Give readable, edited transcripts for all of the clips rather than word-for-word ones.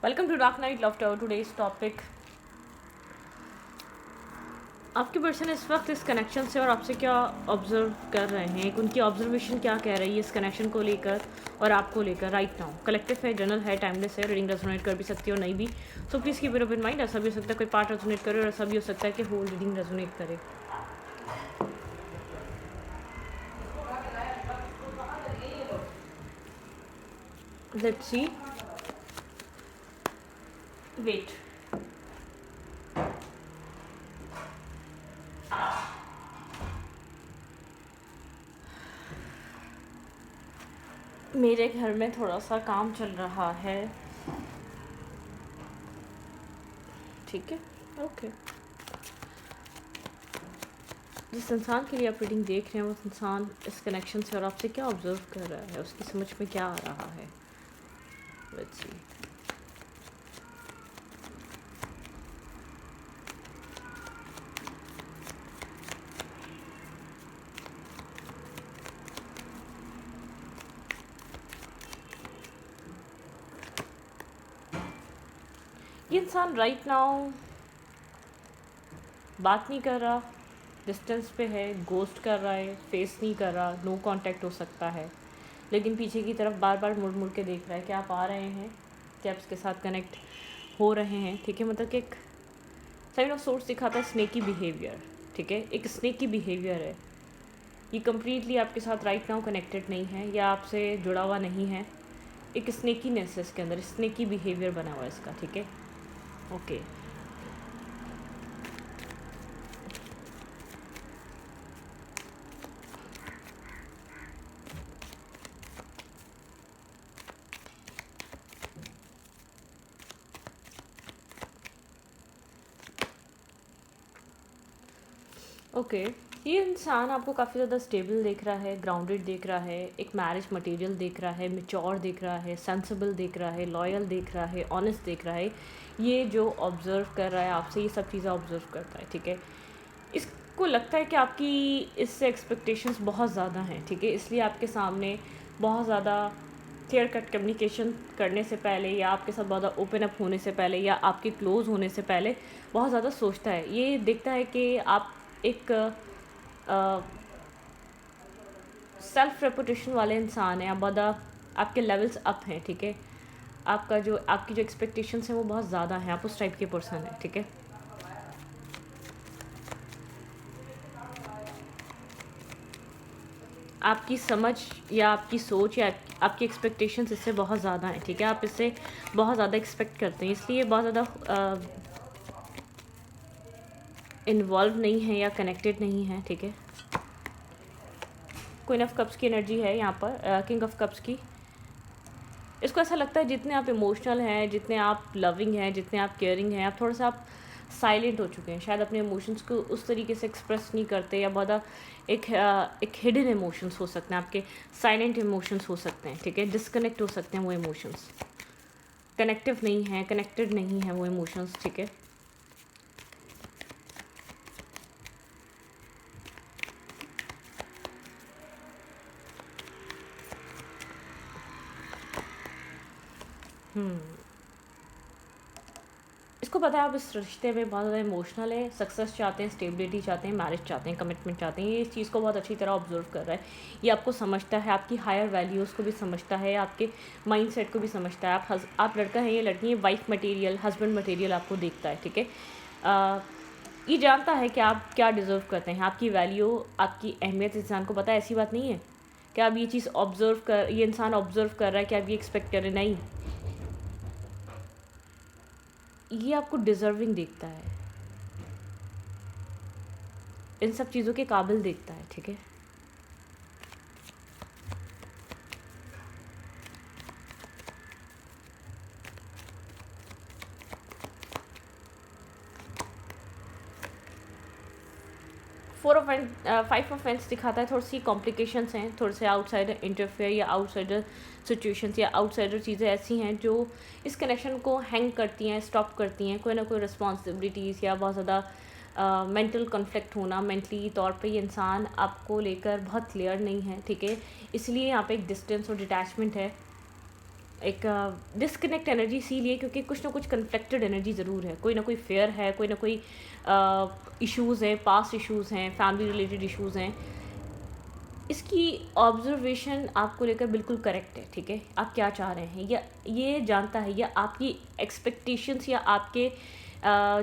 Welcome to dark night love tower. Today's topic, आपके person इस वक्त इस कनेक्शन से और आपसे क्या ऑब्जर्व कर रहे हैं, उनकी ऑब्जर्वेशन क्या कह रही है इस कनेक्शन को लेकर और आपको लेकर राइट नाउ। कलेक्टिव है, जनरल है, टाइमलेस है, रीडिंग रेजोनेट कर भी सकती है और नहीं भी। So please keep it open mind. ऐसा भी हो सकता है कोई पार्ट रेजोनेट करे और ऐसा भी हो सकता है कि होल रीडिंग रेजोनेट करे। Let's see. वेट, मेरे घर में थोड़ा सा काम चल रहा है। ठीक है, ओके। जिस इंसान के लिए आप रीडिंग देख रहे हैं वो इंसान इस कनेक्शन से और आपसे क्या ऑब्जर्व कर रहा है, उसकी समझ में क्या आ रहा है। Let's see. ये इंसान राइट नाउ बात नहीं कर रहा, डिस्टेंस पे है, गोस्ट कर रहा है, फेस नहीं कर रहा, नो कांटेक्ट हो सकता है, लेकिन पीछे की तरफ बार बार मुड़ मुड़ के देख रहा है कि आप आ रहे हैं, कि आप इसके साथ कनेक्ट हो रहे हैं। ठीक है, मतलब कि एक साइन ऑफ सोर्स दिखाता है स्नेकी बिहेवियर। ठीक है, एक स्नेकी बिहेवियर है। ये कम्प्लीटली आपके साथ राइट नाउ कनेक्टेड नहीं है या आपसे जुड़ा हुआ नहीं है। एक स्नेकीनेस है इसके अंदर, स्नेकी बिहेवियर बना हुआ है इसका। ठीक है, ओके। ओके, ये इंसान आपको काफ़ी ज़्यादा स्टेबल देख रहा है, ग्राउंडेड देख रहा है, एक मैरिज मटेरियल देख रहा है, मैच्योर देख रहा है, सेंसिबल देख रहा है, लॉयल देख रहा है, ऑनेस्ट देख रहा है। ये जो ऑब्ज़र्व कर रहा है आपसे, ये सब चीज़ें ऑब्ज़र्व करता है। ठीक है, इसको लगता है कि आपकी इससे एक्सपेक्टेशंस बहुत ज़्यादा हैं। ठीक है, इसलिए आपके सामने बहुत ज़्यादा क्लियर कट कम्युनिकेशन करने से पहले या आपके साथ बहुत ज़्यादा ओपन अप होने से पहले या आपके क्लोज़ होने से पहले बहुत ज़्यादा सोचता है। ये देखता है कि आप एक सेल्फ रेपुटेशन वाले इंसान हैं, आप बहुत आपके लेवल्स अप हैं। ठीक है, आपकी जो एक्सपेक्टेशंस हैं वो बहुत ज़्यादा हैं, आप उस टाइप के पर्सन हैं। ठीक है, आपकी समझ या आपकी सोच या आपकी एक्सपेक्टेशंस इससे बहुत ज़्यादा हैं। ठीक है, आप इससे बहुत ज़्यादा एक्सपेक्ट करते हैं, इसलिए बहुत ज़्यादा इन्वॉल्व नहीं है या कनेक्टेड नहीं है। ठीक है, क्वीन ऑफ कप्स की एनर्जी है यहाँ पर, किंग ऑफ कप्स की। इसको ऐसा लगता है जितने आप इमोशनल हैं, जितने आप लविंग हैं, जितने आप केयरिंग हैं, आप थोड़ा सा आप साइलेंट हो चुके हैं। शायद अपने इमोशंस को उस तरीके से एक्सप्रेस नहीं करते या बहुत एक हिडन इमोशंस हो सकते हैं आपके, साइलेंट इमोशंस हो सकते हैं। ठीक है, डिस्कनेक्ट हो सकते हैं वो इमोशंस, कनेक्टिव नहीं है, कनेक्टेड नहीं है वो इमोशंस। ठीक है, इसको पता है आप इस रिश्ते में बहुत ज़्यादा इमोशनल है, सक्सेस चाहते हैं, स्टेबिलिटी चाहते हैं, मैरिज चाहते हैं, कमिटमेंट चाहते हैं। ये इस चीज़ को बहुत अच्छी तरह ऑब्जर्व कर रहा है, ये आपको समझता है, आपकी हायर वैल्यूज़ को भी समझता है, आपके माइंडसेट को भी समझता है। आप लड़का है, ये लड़की है, वाइफ मटेरियल, हस्बैंड मटेरियल आपको देखता है। ठीक है, ये जानता है कि आप क्या डिज़र्व करते हैं, आपकी वैल्यू, आपकी अहमियत इंसान को पता है। ऐसी बात नहीं है कि आप ये चीज़ ये इंसान ऑब्जर्व कर रहा है कि आप ये एक्सपेक्ट करें, नहीं, ये आपको डिज़र्विंग देखता है, इन सब चीज़ों के काबिल देखता है। ठीक है, फाइव ऑफ फेंस दिखाता है थोड़ी सी कॉम्प्लिकेशंस हैं, थोड़े से आउटसाइडर इंटरफेयर या आउटसाइडर सिचुएशंस या आउटसाइडर चीज़ें ऐसी हैं जो इस कनेक्शन को हैंग करती हैं, स्टॉप करती हैं। कोई ना कोई रिस्पॉन्सिबिलिटीज़ या बहुत ज़्यादा मेंटल कॉन्फ्लिक्ट होना, मेंटली तौर पे ये इंसान आपको लेकर बहुत क्लियर नहीं है। ठीक है, इसलिए यहाँ पे एक डिस्टेंस और डिटैचमेंट है। एक डिस्कनेक्ट एनर्जी इसीलिए क्योंकि कुछ ना कुछ कन्फ्लिक्टेड एनर्जी ज़रूर है, कोई ना कोई फेयर है, कोई ना कोई इश्यूज़ हैं, पास्ट इश्यूज़ हैं, फैमिली रिलेटेड इश्यूज़ हैं। इसकी ऑब्जर्वेशन आपको लेकर बिल्कुल करेक्ट है, ठीक है। आप क्या चाह रहे हैं या ये जानता है, या आपकी एक्सपेक्टेशंस या आपके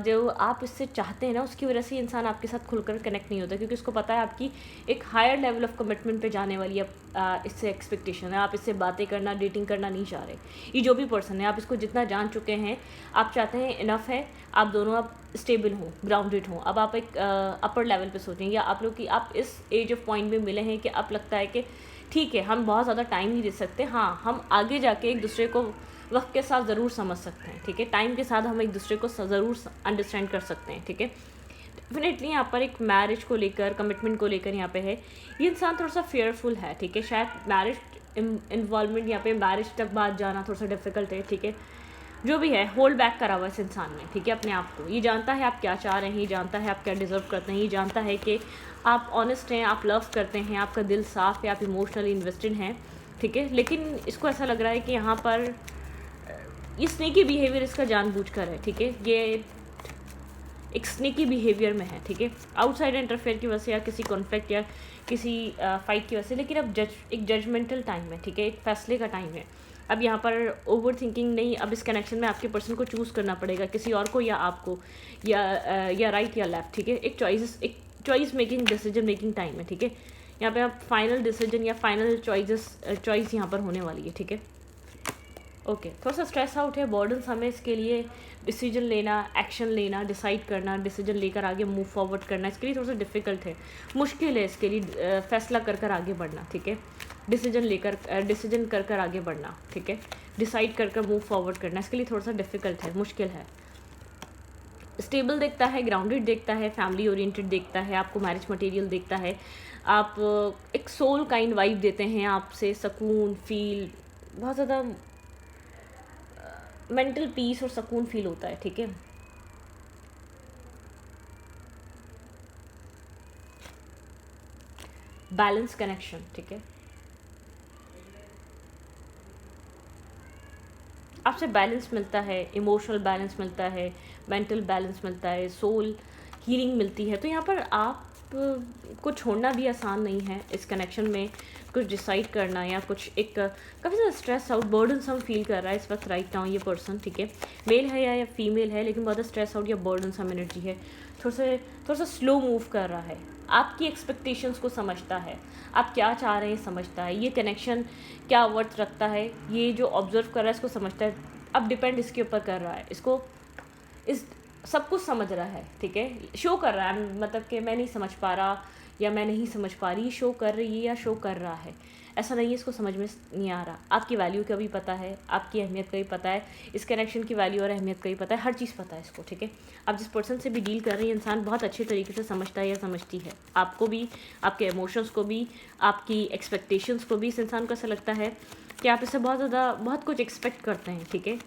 जो आप इससे चाहते हैं ना, उसकी वजह से इंसान आपके साथ खुलकर कनेक्ट नहीं होता, क्योंकि उसको पता है आपकी एक हायर लेवल ऑफ कमिटमेंट पे जाने वाली इससे एक्सपेक्टेशन है। आप इससे बातें करना, डेटिंग करना नहीं चाह रहे। ये जो भी पर्सन है, आप इसको जितना जान चुके हैं, आप चाहते हैं इनफ है, आप दोनों आप स्टेबल हों, ग्राउंडेड हों। अब आप एक अपर लेवल पे सोचें, या आप लोग की आप इस एज ऑफ पॉइंट में मिले हैं कि आप लगता है कि ठीक है, हम बहुत ज़्यादा टाइम नहीं दे सकते, हाँ हम आगे जाके एक दूसरे को वक्त के साथ ज़रूर समझ सकते हैं, ठीक है। टाइम के साथ हम एक दूसरे को ज़रूर अंडरस्टैंड कर सकते हैं, ठीक है। डेफिनेटली यहाँ पर एक मैरिज को लेकर, कमिटमेंट को लेकर यहाँ पे है, ये इंसान थोड़ा सा फेयरफुल है, ठीक है। शायद मैरिज इन्वॉल्वमेंट, यहाँ पे मैरिज तक बात जाना थोड़ा सा डिफिकल्ट है, ठीक है। जो भी है, होल्ड बैक करा हुआ इस इंसान ने, ठीक है, अपने आप को। ये जानता है आप क्या चाह रहे हैं, ये जानता है आप क्या डिज़र्व करते हैं, ये जानता है कि आप ऑनेस्ट हैं, आप लव करते हैं, आपका दिल साफ़ है, आप इमोशनली इन्वेस्टेड हैं, ठीक है। लेकिन इसको ऐसा लग रहा है कि यहाँ पर ये स्नेकी बिहेवियर इसका जानबूझकर है, ठीक है। ये एक स्नेकी बिहेवियर में है, ठीक है। आउटसाइड इंटरफेयर की वजह से, या किसी कॉन्फ्लिक्ट या किसी फाइट की वजह से। लेकिन अब एक जजमेंटल टाइम है, ठीक है, एक फैसले का टाइम है। अब यहाँ पर ओवर थिंकिंग नहीं, अब इस कनेक्शन में आपके पर्सन को चूज़ करना पड़ेगा, किसी और को या आपको, या राइट या लेफ्ट, ठीक है। एक choice making, decision making time है, ठीक है। यहाँ पे आप फाइनल डिसीजन या फाइनल चॉइस यहाँ पर होने वाली है, ठीक है। ओके, थोड़ा सा स्ट्रेस आउट है, बर्डन समय इसके लिए डिसीजन लेना, एक्शन लेना, डिसाइड करना, डिसीजन लेकर आगे मूव फॉरवर्ड करना, इसके लिए थोड़ा सा डिफ़िकल्ट है, मुश्किल है इसके लिए फैसला कर आगे बढ़ना, ठीक है। डिसीजन कर आगे बढ़ना, ठीक है। डिसाइड कर मूव फॉरवर्ड करना, इसके लिए थोड़ा सा डिफ़िकल्ट है, मुश्किल है। स्टेबल देखता है, ग्राउंडेड देखता है, फैमिली ओरिएंटेड देखता है, आपको मैरिज मटेरियल देखता है, आप एक सोल काइंड वाइब देते हैं, आपसे सुकून फील, बहुत ज़्यादा मेंटल पीस और सुकून फील होता है, ठीक है। बैलेंस कनेक्शन, ठीक है। आपसे बैलेंस मिलता है, इमोशनल बैलेंस मिलता है, मेंटल बैलेंस मिलता है, सोल हीलिंग मिलती है। तो यहाँ पर आप को छोड़ना भी आसान नहीं है इस कनेक्शन में, कुछ डिसाइड करना, या कुछ एक काफ़ी ज़्यादा स्ट्रेस आउट, बर्डन सम फील कर रहा है इस वक्त राइट नाउ ये पर्सन, ठीक है। मेल है या फीमेल है, लेकिन बहुत स्ट्रेस आउट या बर्डन सम एनर्जी है, थोड़ा सा स्लो मूव कर रहा है, आपकी एक्सपेक्टेशंस को समझता है, आप क्या चाह रहे हैं समझता है, ये कनेक्शन क्या वर्थ रखता है, ये जो ऑब्जर्व कर रहा है इसको समझता है। अब डिपेंड इसके ऊपर कर रहा है, इसको इस सब कुछ समझ रहा है, ठीक है। शो कर रहा है, मतलब कि मैं नहीं समझ पा रहा या मैं नहीं समझ पा रही, शो कर रही है या शो कर रहा है, ऐसा नहीं है इसको समझ में नहीं आ रहा। आपकी वैल्यू का भी पता है, आपकी अहमियत का भी पता है, इस कनेक्शन की वैल्यू और अहमियत का भी पता है, हर चीज़ पता है इसको, ठीक है। आप जिस पर्सन से भी डील कर रही है, इंसान बहुत अच्छे तरीके से समझता है या समझती है आपको भी, आपके इमोशंस को भी, आपकी एक्सपेक्टेशंस को भी। इस इंसान को ऐसा लगता है कि आप इससे बहुत कुछ एक्सपेक्ट करते हैं, ठीक है।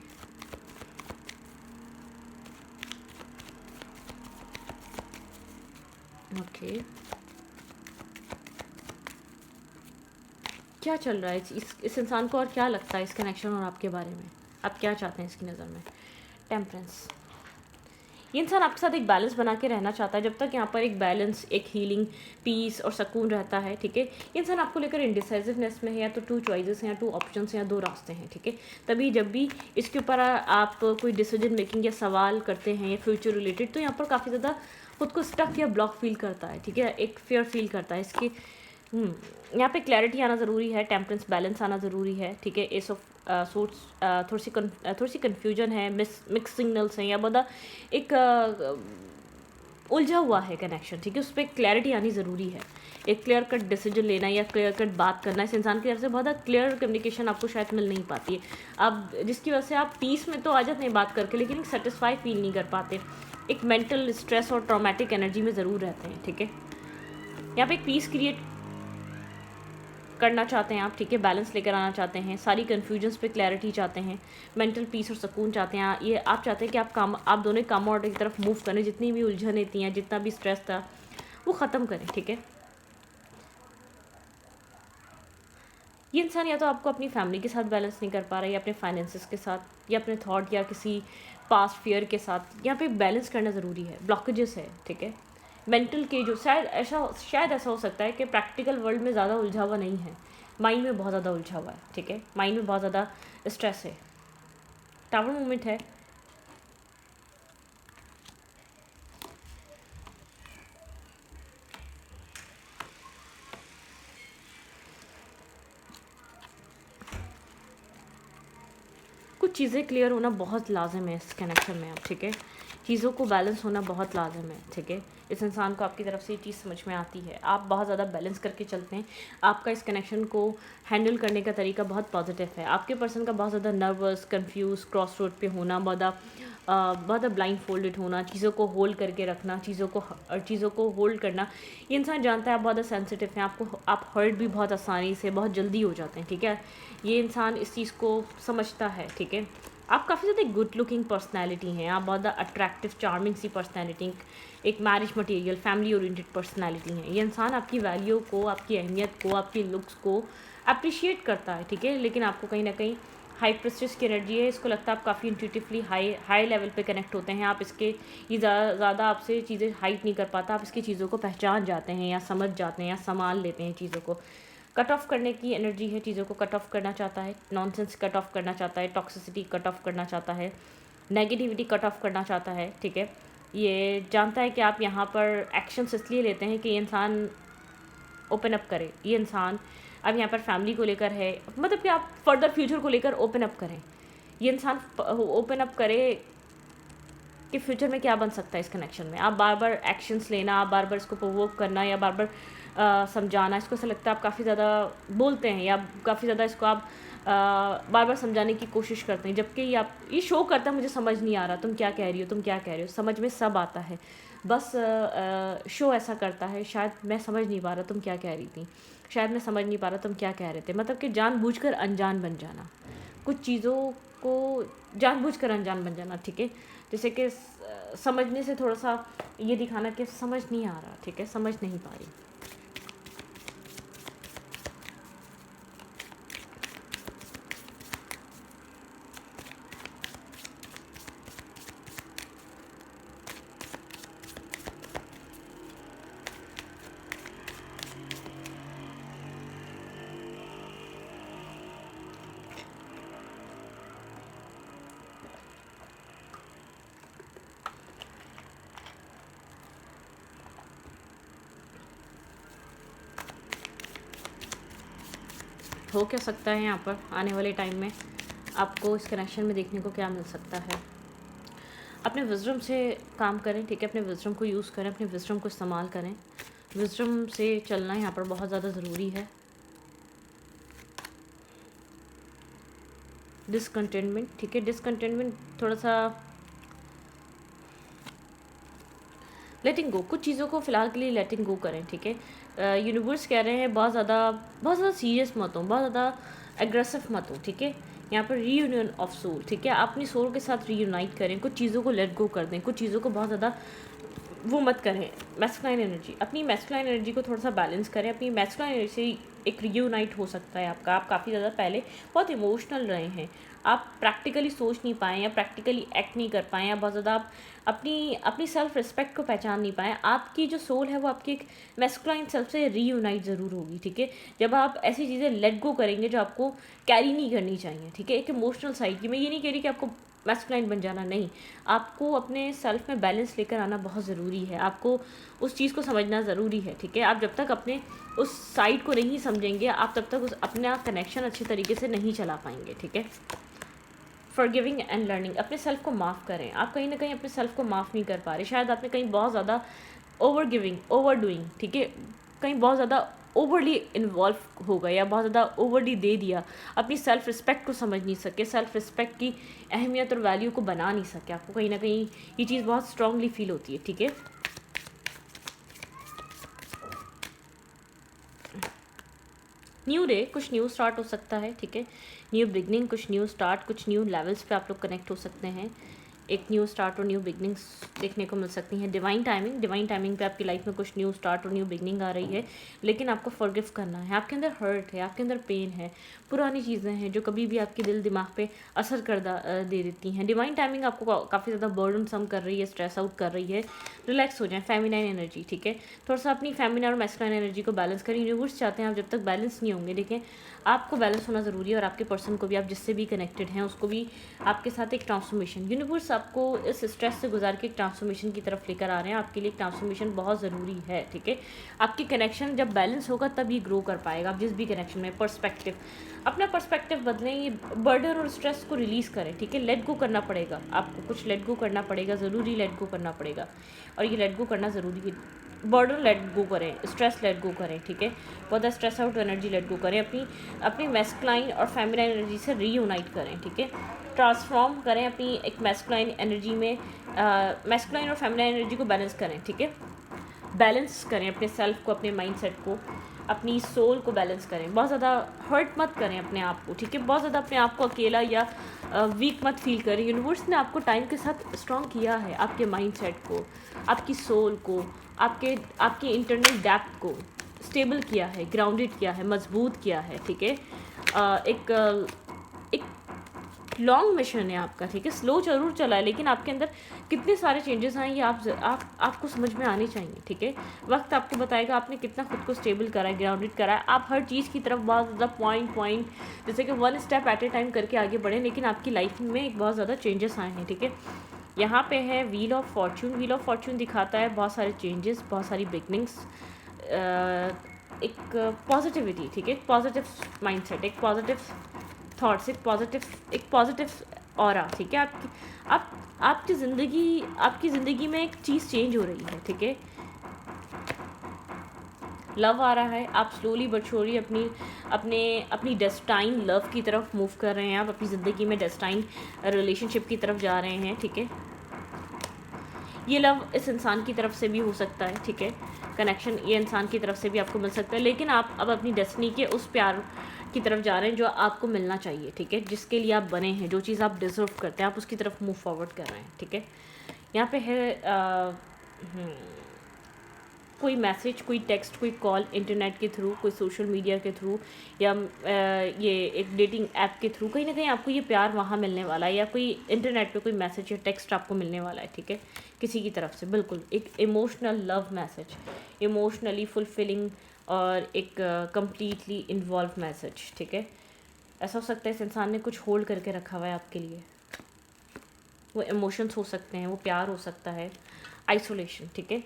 ओके, क्या चल रहा है इस इंसान को, और क्या लगता है इस कनेक्शन और आपके बारे में, आप क्या चाहते हैं इसकी नज़र में। टेम्परेंस, ये इंसान आपके साथ एक बैलेंस बना के रहना चाहता है, जब तक यहाँ पर एक बैलेंस, एक हीलिंग, पीस और सुकून रहता है, ठीक है। ये इंसान आपको लेकर इंडिसाइसिवनेस में है, या तो 2 चॉइसेस हैं, या 2 ऑप्शंस हैं, या 2 रास्ते हैं, ठीक है। तभी जब भी इसके ऊपर आप कोई डिसीजन मेकिंग या सवाल करते हैं या फ्यूचर रिलेटेड, तो यहाँ पर काफ़ी ज़्यादा खुद को स्टक या ब्लॉक फील करता है, ठीक है, एक फेयर फील करता है। इसके यहाँ पे क्लैरिटी आना ज़रूरी है, टेम्परेंस बैलेंस आना ज़रूरी है, ठीक है। एस ऑफ सोर्स थोड़ी सी कन्फ्यूजन है, मिक्स सिग्नल्स हैं, या बहुत एक उलझा हुआ है कनेक्शन, ठीक है। उस पर क्लैरिटी आनी ज़रूरी है, एक क्लियर कट डिसीजन लेना या क्लियर कट बात करना। इस इंसान की तरफ से बहुत क्लियर कम्युनिकेशन आपको शायद मिल नहीं पाती है, अब जिसकी वजह से आप पीस में तो आ जाते हैं बात करके, लेकिन एक सेटिस्फाई फील नहीं कर पाते, एक मेंटल स्ट्रेस और ट्रॉमेटिक एनर्जी में ज़रूर रहते हैं, ठीक है। यहाँ पे एक पीस क्रिएट करना चाहते हैं आप, ठीक है, बैलेंस लेकर आना चाहते हैं, सारी कन्फ्यूजन्स पे क्लैरिटी चाहते हैं, मेंटल पीस और सुकून चाहते हैं। ये आप चाहते हैं कि आप दोनों काम ऑर्डर की तरफ मूव करें, जितनी भी उलझनें थी, जितना भी स्ट्रेस था वो ख़त्म करें, ठीक है। ये इंसान या तो आपको अपनी फैमिली के साथ बैलेंस नहीं कर पा रहा है, या अपने फाइनेंसिस के साथ, या अपने थॉट, या किसी पास्ट फियर के साथ। यहाँ पे बैलेंस करना ज़रूरी है, ब्लॉकेजेस है, ठीक है। मेंटल के जो शायद ऐसा हो सकता है कि प्रैक्टिकल वर्ल्ड में ज़्यादा उलझा हुआ नहीं है, माइंड में बहुत ज़्यादा उलझा हुआ है, ठीक है। माइंड में बहुत ज़्यादा स्ट्रेस है। टावर मूवमेंट है। कुछ चीज़ें क्लियर होना बहुत लाजिम है इस कनेक्शन में अब, ठीक है। चीज़ों को बैलेंस होना बहुत लाजिम है, ठीक है। इस इंसान को आपकी तरफ से ये चीज़ समझ में आती है, आप बहुत ज़्यादा बैलेंस करके चलते हैं। आपका इस कनेक्शन को हैंडल करने का तरीका बहुत पॉजिटिव है। आपके पर्सन का बहुत ज़्यादा नर्वस, कंफ्यूज, क्रॉस रोड पे होना, बहुत ब्लाइंड फोल्डेड होना, चीज़ों को होल्ड करके रखना, चीज़ों को होल्ड करना, ये इंसान जानता है आप बहुत ज़्यादा सेंसिटिव हैं। आप हर्ट भी बहुत आसानी से, बहुत जल्दी हो जाते हैं, ठीक है। ये इंसान इस चीज़ को समझता है, ठीक है। आप काफ़ी ज़्यादा गुड लुकिंग पर्सनैलिटी हैं, आप बहुत ज़्यादा अट्रैक्टिव, चार्मिंग सी पर्सनैलिटी, एक marriage material, family oriented personality हैं। ये इंसान आपकी वैल्यू को, आपकी अहमियत को, आपकी लुक्स को अप्रिशिएट करता है, ठीक है। लेकिन आपको कहीं ना कहीं हाई प्रेस्टिज की एनर्जी है, इसको लगता है आप काफ़ी इंट्यूटिवली हाई लेवल पे कनेक्ट होते हैं। आप इसके ये ज़्यादा आपसे चीज़ें हाइट नहीं कर पाता, आप इसकी चीज़ों को पहचान जाते हैं, या समझ जाते हैं, या संभाल लेते हैं चीज़ों को। कट ऑफ करने की एनर्जी है, चीज़ों को कट ऑफ करना चाहता है, नॉनसेंस कट ऑफ करना चाहता है, टॉक्सिसिटी कट ऑफ करना चाहता है, नेगेटिविटी कट ऑफ करना चाहता है, ठीक है। ये जानता है कि आप यहाँ पर एक्शंस इसलिए लेते हैं कि ये इंसान ओपन अप करे। ये इंसान अब यहाँ पर फैमिली को लेकर है, मतलब कि आप फर्दर फ्यूचर को लेकर ओपन अप करें। ये इंसान ओपन अप करे कि फ्यूचर में क्या बन सकता है इस कनेक्शन में। आप बार बार एक्शंस लेना, आप बार बार इसको प्रोवोक करना, या बार बार समझाना, इसको ऐसा लगता है आप काफ़ी ज़्यादा बोलते हैं, या काफ़ी ज़्यादा इसको आप बार बार समझाने की कोशिश करते हैं, जबकि ये शो करता है मुझे समझ नहीं आ रहा, तुम क्या कह रही हो, तुम क्या कह रहे हो। समझ में सब आता है, बस शो ऐसा करता है, शायद मैं समझ नहीं पा रहा तुम क्या कह रही थी, शायद मैं समझ नहीं पा रहा तुम क्या कह रहे थे। मतलब कि जानबूझकर अनजान बन जाना, कुछ चीज़ों को जानबूझकर अनजान बन जाना, ठीक है। जैसे कि समझने से थोड़ा सा ये दिखाना कि समझ नहीं आ रहा, ठीक है, समझ नहीं पा रही। हो क्या सकता है यहाँ पर आने वाले टाइम में आपको इस कनेक्शन में देखने को क्या मिल सकता है। अपने विजडम से काम करें, ठीक है। अपने विजडम को यूज़ करें, अपने विजडम को इस्तेमाल करें। विजडम से चलना यहाँ पर बहुत ज़्यादा ज़रूरी है। डिसकंटेनमेंट, ठीक है, डिसकंटेनमेंट थोड़ा सा लेटिंग गो, कुछ चीज़ों को फ़िलहाल के लिए लेटिंग गो करें, ठीक है। यूनिवर्स कह रहे हैं बहुत ज़्यादा सीरियस मत हो, बहुत ज़्यादा एग्रेसिव मत हो, ठीक है। यहाँ पर रीयूनियन ऑफ सोल, ठीक है। आप अपनी सोल के साथ रीयूनाइट करें, कुछ चीज़ों को लेट गो कर दें, कुछ चीज़ों को बहुत ज़्यादा वो मत करें। मैस्कुलाइन एनर्जी, अपनी मैस्कुलाइन एनर्जी को थोड़ा सा बैलेंस करें। अपनी मैस्कुलाइन एनर्जी से एक रियूनाइट हो सकता है आपका। आप काफ़ी ज़्यादा पहले बहुत इमोशनल रहे हैं, आप प्रैक्टिकली सोच नहीं पाए, या प्रैक्टिकली एक्ट नहीं कर पाए, या बहुत ज़्यादा आप अपनी सेल्फ रिस्पेक्ट को पहचान नहीं पाए। आपकी जो सोल है वो आपकी एक मैस्कुलाइन सेल्फ से रीयूनाइट ज़रूर होगी, ठीक है। जब आप ऐसी चीज़ें लेट गो करेंगे जो आपको कैरी नहीं करनी चाहिए, ठीक है। एक इमोशनल साइड की, मैं ये नहीं कह रही कि आपको मैस्कुलाइन बन जाना, नहीं, आपको अपने सेल्फ में बैलेंस लेकर आना बहुत ज़रूरी है। आपको उस चीज़ को समझना ज़रूरी है, ठीक है। आप जब तक अपने उस साइड को नहीं समझेंगे, आप तब तक अपना कनेक्शन अच्छे तरीके से नहीं चला पाएंगे, ठीक है। फॉरगिविंग एंड लर्निंग, अपने सेल्फ को माफ़ करें। आप कहीं ना कहीं अपने सेल्फ को माफ़ नहीं कर पा रहे, शायद आपने कहीं बहुत ज़्यादा ओवर गिविंग, ओवर डूइंग, ठीक है, कहीं बहुत ज़्यादा ओवरली इन्वॉल्व हो गए, या बहुत ज़्यादा ओवरली दे दिया, अपनी सेल्फ रिस्पेक्ट को समझ नहीं सके, सेल्फ रिस्पेक्ट की अहमियत और वैल्यू को बना नहीं सके। आपको कहीं ना कहीं ये चीज़ बहुत स्ट्रांगली फील होती है, ठीक है। न्यू डे, कुछ न्यू स्टार्ट हो सकता है, ठीक है। न्यू बिगनिंग, कुछ न्यू स्टार्ट, कुछ न्यू लेवल्स पे आप लोग कनेक्ट हो सकते हैं। एक न्यू स्टार्ट और न्यू बिगनिंग्स देखने को मिल सकती हैं। डिवाइन टाइमिंग पे आपकी लाइफ में कुछ न्यू स्टार्ट और न्यू बिगनिंग आ रही है, लेकिन आपको फॉरगिव करना है। आपके अंदर हर्ट है, आपके अंदर पेन है, पुरानी चीज़ें हैं जो कभी भी आपके दिल दिमाग पे असर दे देती हैं। डिवाइन टाइमिंग आपको काफ़ी ज़्यादा बर्डन सम कर रही है, स्ट्रेस आउट कर रही है। रिलैक्स हो जाएं, फेमिनाइन एनर्जी, ठीक है। थोड़ा सा अपनी फेमिनाइन और मैस्कुलाइन एनर्जी को बैलेंस करें। यूनिवर्स चाहते हैं आप जब तक बैलेंस नहीं होंगे, देखें आपको बैलेंस होना ज़रूरी है, और आपके पर्सन को भी, आप जिससे भी कनेक्टेड हैं उसको भी आपके साथ एक ट्रांसफॉर्मेशन, यूनिवर्स आपको इस स्ट्रेस से गुजार के एक ट्रांसफॉर्मेशन की तरफ लेकर आ रहे हैं। आपके लिए एक ट्रांसफॉर्मेशन बहुत ज़रूरी है, ठीक है। आपकी कनेक्शन जब बैलेंस होगा तब ये ग्रो कर पाएगा। आप जिस भी कनेक्शन में पर्सपेक्टिव, अपना पर्सपेक्टिव बदलें, ये बर्डन और स्ट्रेस को रिलीज़ करें, ठीक है। लेट गो करना पड़ेगा आपको, कुछ लेट गो करना पड़ेगा, ज़रूरी लेट गो करना पड़ेगा, और ये लेट गो करना ज़रूरी है। बर्डन लेट गो करें, स्ट्रेस लेट गो करें, ठीक है। बहुत stress out energy let go करें, अपनी मैस्कुलाइन और फेमिनाइन एनर्जी से रीयूनाइट करें, ठीक है। ट्रांसफॉर्म करें अपनी एक मैस्कुलाइन एनर्जी में, मैस्कुलाइन और फेमिनाइन एनर्जी को बैलेंस करें, ठीक है। बैलेंस करें अपने सेल्फ को, अपने माइंडसेट को, अपनी सोल को बैलेंस करें। बहुत ज़्यादा हर्ट मत करें अपने आप को, ठीक है। बहुत ज़्यादा अपने आप को अकेला या वीक मत फील करें। यूनिवर्स ने आपको टाइम के साथ स्ट्रॉन्ग किया है, आपके माइंडसेट को, आपकी सोल को, आपके इंटरनल डेप्थ को स्टेबल किया है, ग्राउंडेड किया है, मजबूत किया है, ठीक है। एक लॉन्ग मिशन है आपका, ठीक है। स्लो जरूर चला है, लेकिन आपके अंदर कितने सारे चेंजेस आए ये आपको समझ में आने चाहिए, ठीक है। वक्त आपको बताएगा आपने कितना खुद को स्टेबल करा है, ग्राउंडेड करा है। आप हर चीज़ की तरफ बहुत ज़्यादा पॉइंट जैसे कि one step at A time करके आगे बढ़ें, लेकिन आपकी लाइफ में एक बहुत ज़्यादा चेंजेस आए हैं, ठीक है। यहाँ पे है wheel of Fortune. Wheel of Fortune दिखाता है बहुत सारे चेंजेस, बहुत सारी बिगनिंग्स, एक पॉजिटिविटी, ठीक है। एक पॉजिटिव माइंडसेट, एक पॉजिटिव थॉट्स, एक पॉजिटिव ऑरा, ठीक है। आपकी ज़िंदगी में एक चीज़ चेंज हो रही है, ठीक है। लव आ रहा है, आप स्लोली बट श्योरली अपनी डेस्टाइन लव की तरफ मूव कर रहे हैं। आप अपनी ज़िंदगी में डेस्टाइन रिलेशनशिप की तरफ जा रहे हैं, ठीक है। ये लव इस इंसान की तरफ से भी हो सकता है, ठीक है। कनेक्शन ये इंसान की तरफ से भी आपको मिल सकता है, लेकिन आप अब अपनी डेस्टिनी के उस प्यार की तरफ जा रहे हैं जो आपको मिलना चाहिए, ठीक है। जिसके लिए आप बने हैं, जो चीज़ आप डिजर्व करते हैं, आप उसकी तरफ मूव फॉरवर्ड कर रहे हैं, ठीक है। यहाँ पे है कोई मैसेज, कोई टेक्स्ट, कोई कॉल इंटरनेट के थ्रू, कोई सोशल मीडिया के थ्रू, या ये एक डेटिंग ऐप के थ्रू, कहीं ना कहीं आपको ये प्यार वहाँ मिलने वाला है, या कोई इंटरनेट पे कोई मैसेज या टेक्स्ट आपको मिलने वाला है, ठीक है। किसी की तरफ से बिल्कुल एक emotional love message, emotionally fulfilling और एक कम्प्लीटली इन्वॉल्व मैसेज, ठीक है। ऐसा हो सकता है इस इंसान ने कुछ होल्ड करके रखा हुआ है आपके लिए। वो इमोशंस हो सकते हैं, वो प्यार हो सकता है, आइसोलेशन, ठीक है।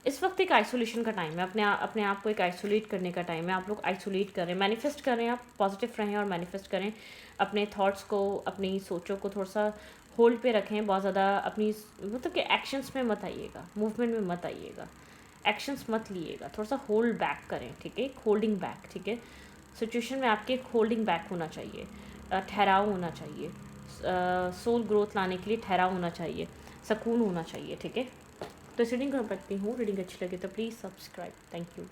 इस वक्त एक आइसोलेशन का टाइम है, अपने आप को एक आइसोलेट करने का टाइम है। आप लोग आइसोलेट करें, मैनिफेस्ट करें, आप पॉजिटिव रहें और मैनिफेस्ट करें। अपने थॉट्स को, अपनी सोचों को थोड़ा सा होल्ड पे रखें। बहुत ज़्यादा अपनी मतलब कि एक्शंस में मत आइएगा, मूवमेंट में मत आइएगा, एक्शंस मत लिएगा, थोड़ा सा होल्ड बैक करें, ठीक है। एक होल्डिंग बैक, ठीक है। सिचुएशन में आपके एक होल्डिंग बैक होना चाहिए, ठहराव होना चाहिए, सोल ग्रोथ लाने के लिए ठहराव होना चाहिए, सुकून होना चाहिए, ठीक है। तो इस रीडिंग को मैं रखती हूँ। रीडिंग अच्छी लगे तो प्लीज़ सब्सक्राइब। Thank you.